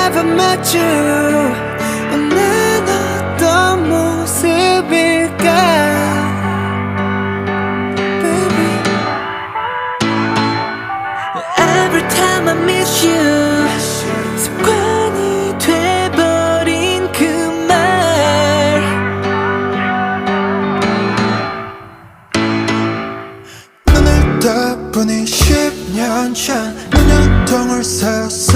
ever met you 난 어떤 모습일까 Baby Every time I miss you 습관이 돼버린 그 말 눈을 떠보니 10년 전 눈연통을 세웠어